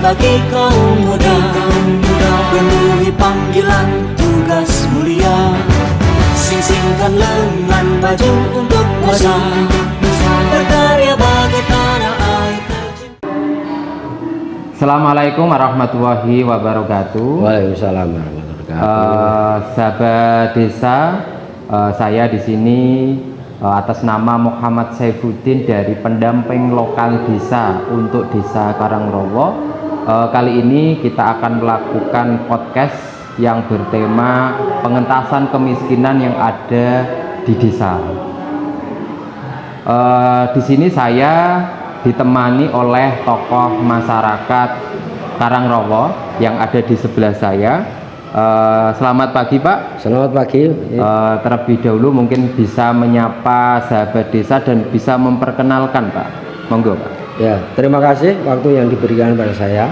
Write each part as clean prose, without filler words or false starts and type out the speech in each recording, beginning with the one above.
bagi kaum muda, penuhi panggilan tugas mulia, sing-singkan lengan baju untuk nusa, berkarya bagi tanah air tercinta. Assalamualaikum warahmatullahi wabarakatuh. Waalaikumsalam warahmatullahi wabarakatuh. Sahabat desa, saya di sini atas nama Muhammad Saifuddin dari pendamping lokal desa untuk Desa Karangrowo. Kali ini kita akan melakukan podcast yang bertema pengentasan kemiskinan yang ada di desa. Di sini saya ditemani oleh tokoh masyarakat Karangrowo yang ada di sebelah saya. Selamat pagi Pak. Selamat pagi. Terlebih dahulu mungkin bisa menyapa sahabat desa dan bisa memperkenalkan Pak. Monggo Pak. Ya, terima kasih waktu yang diberikan pada saya.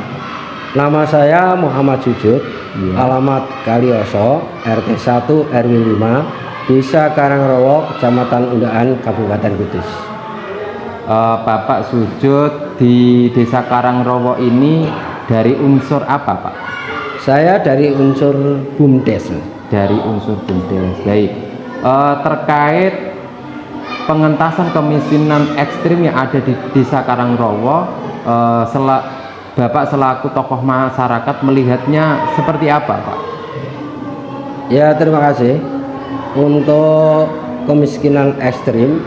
Nama saya Muhammad Sujud, alamat Kalioso, RT 1 RW 5, Desa Karangrowo, Kecamatan Undaan, Kabupaten Kudus. Bapak Sujud di Desa Karangrowo ini dari unsur apa Pak? Saya dari unsur BUMDes. Dari unsur BUMDes. Baik. Terkait pengentasan kemiskinan ekstrim yang ada di Desa Karangrowo, Bapak selaku tokoh masyarakat melihatnya seperti apa Pak? Ya, terima kasih. Untuk kemiskinan ekstrim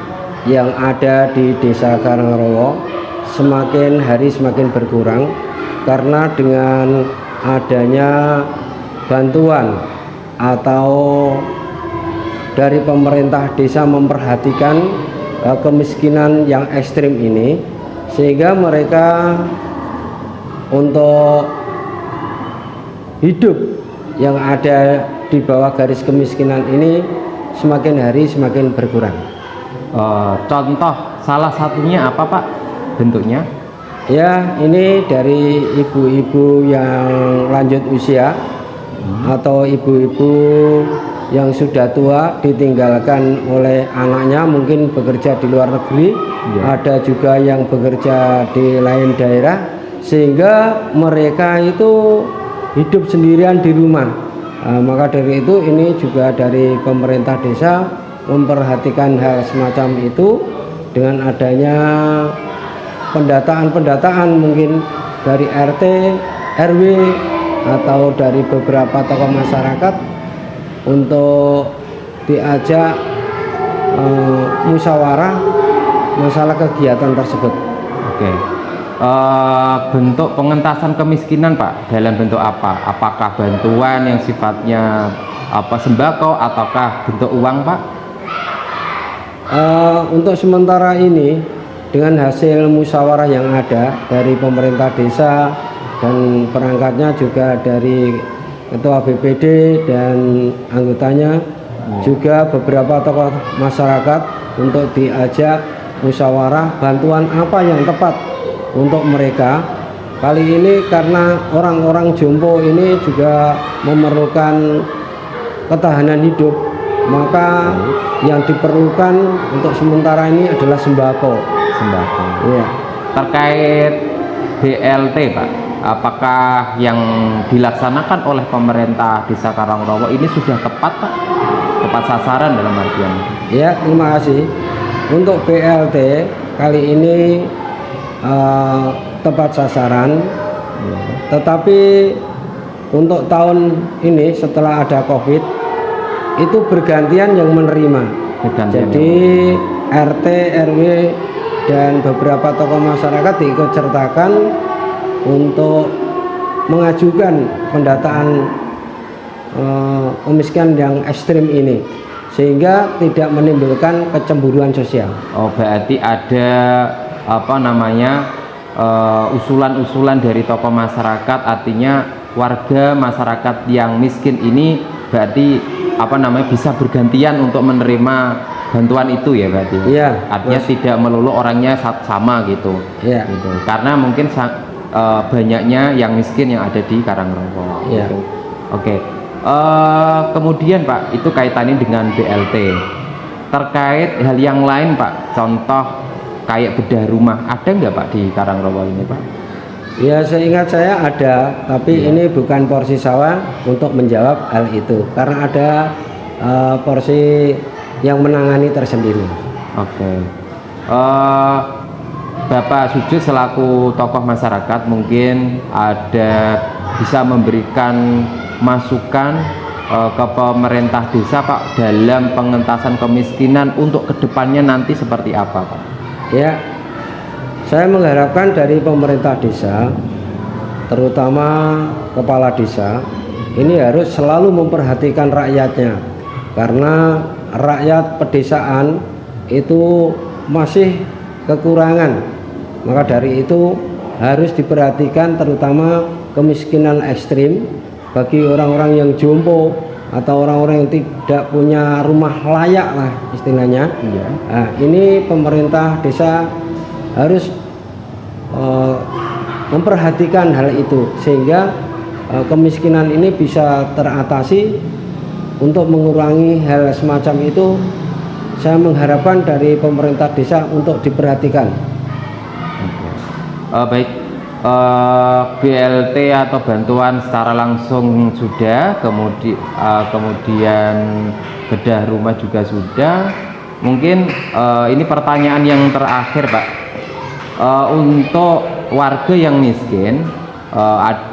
yang ada di Desa Karangrowo semakin hari semakin berkurang karena dengan adanya bantuan atau dari pemerintah desa memperhatikan kemiskinan yang ekstrim ini, sehingga mereka untuk hidup yang ada di bawah garis kemiskinan ini semakin hari semakin berkurang. Contoh salah satunya apa Pak bentuknya? Ya, ini dari ibu-ibu yang lanjut usia atau ibu-ibu yang sudah tua ditinggalkan oleh anaknya, mungkin bekerja di luar negeri, ada juga yang bekerja di lain daerah, sehingga mereka itu hidup sendirian di rumah. Maka dari itu ini juga dari pemerintah desa memperhatikan hal semacam itu dengan adanya pendataan mungkin dari RT, RW atau dari beberapa tokoh masyarakat untuk diajak musyawarah masalah kegiatan tersebut. Oke. Bentuk pengentasan kemiskinan Pak dalam bentuk apa? Apakah bantuan yang sifatnya sembako ataukah bentuk uang Pak? Untuk sementara ini dengan hasil musyawarah yang ada dari pemerintah desa dan perangkatnya juga dari ketua BPD dan anggotanya, juga beberapa tokoh masyarakat untuk diajak musyawarah bantuan apa yang tepat untuk mereka. Kali ini karena orang-orang jompo ini juga memerlukan ketahanan hidup, maka yang diperlukan untuk sementara ini adalah sembako. Ya. Terkait BLT Pak, apakah yang dilaksanakan oleh pemerintah Desa Karangrowo ini sudah tepat Pak? Tepat sasaran dalam artian? Ya, terima kasih. Untuk BLT kali ini tepat sasaran, tetapi untuk tahun ini setelah ada COVID itu bergantian yang menerima. Jadi RT, RW dan beberapa tokoh masyarakat diikut sertakan untuk mengajukan pendataan kemiskinan yang ekstrim ini, sehingga tidak menimbulkan kecemburuan sosial. Oh, berarti ada usulan-usulan dari tokoh masyarakat, artinya warga masyarakat yang miskin ini berarti bisa bergantian untuk menerima bantuan itu ya berarti. Iya. Artinya tidak melulu orangnya sama gitu. Iya. Gitu. Karena mungkin banyaknya yang miskin yang ada di Karangrowo. Iya. Gitu. Oke. Kemudian Pak, itu kaitannya dengan BLT. Terkait hal yang lain Pak, contoh kayak bedah rumah, ada nggak Pak di Karangrowo ini Pak? Ya, seingat saya ada, tapi ini bukan porsi sawah untuk menjawab hal itu, karena ada porsi yang menangani tersendiri. Oke. Bapak Sujud selaku tokoh masyarakat mungkin ada bisa memberikan masukan ke pemerintah desa Pak dalam pengentasan kemiskinan untuk kedepannya nanti seperti apa Pak? Ya, saya mengharapkan dari pemerintah desa, terutama kepala desa, ini harus selalu memperhatikan rakyatnya, karena rakyat pedesaan itu masih kekurangan. Maka dari itu harus diperhatikan terutama kemiskinan ekstrim bagi orang-orang yang jompo atau orang-orang yang tidak punya rumah layak lah istilahnya. Iya. Nah, ini pemerintah desa harus memperhatikan hal itu sehingga kemiskinan ini bisa teratasi. Untuk mengurangi hal semacam itu, saya mengharapkan dari pemerintah desa untuk diperhatikan. Baik, BLT atau bantuan secara langsung sudah, kemudian bedah rumah juga sudah. Mungkin ini pertanyaan yang terakhir Pak, untuk warga yang miskin,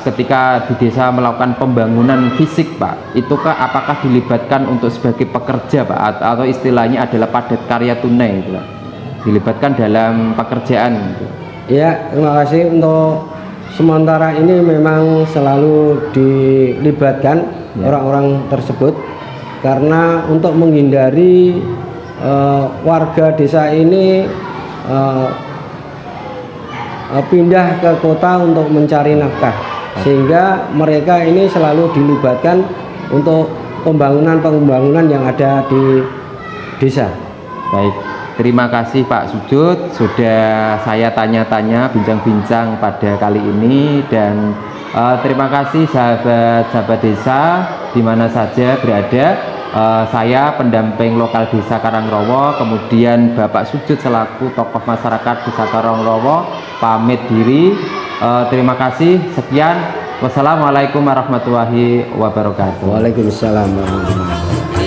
ketika di desa melakukan pembangunan fisik Pak, itukah apakah dilibatkan untuk sebagai pekerja Pak, atau istilahnya adalah padat karya tunai gitu, Pak? Dilibatkan dalam pekerjaan gitu. Ya, terima kasih. Untuk sementara ini memang selalu dilibatkan orang-orang tersebut, karena untuk menghindari warga desa ini pindah ke kota untuk mencari nafkah, sehingga mereka ini selalu dilibatkan untuk pembangunan yang ada di desa. Baik, terima kasih Pak Sujud sudah saya tanya-tanya, bincang-bincang pada kali ini, dan terima kasih sahabat-sahabat desa di mana saja berada. Saya pendamping lokal desa Karangrowo, kemudian Bapak Sujud selaku tokoh masyarakat desa Karangrowo pamit diri. Terima kasih, sekian. Wassalamualaikum warahmatullahi wabarakatuh. Waalaikumsalam warahmatullahi wabarakatuh.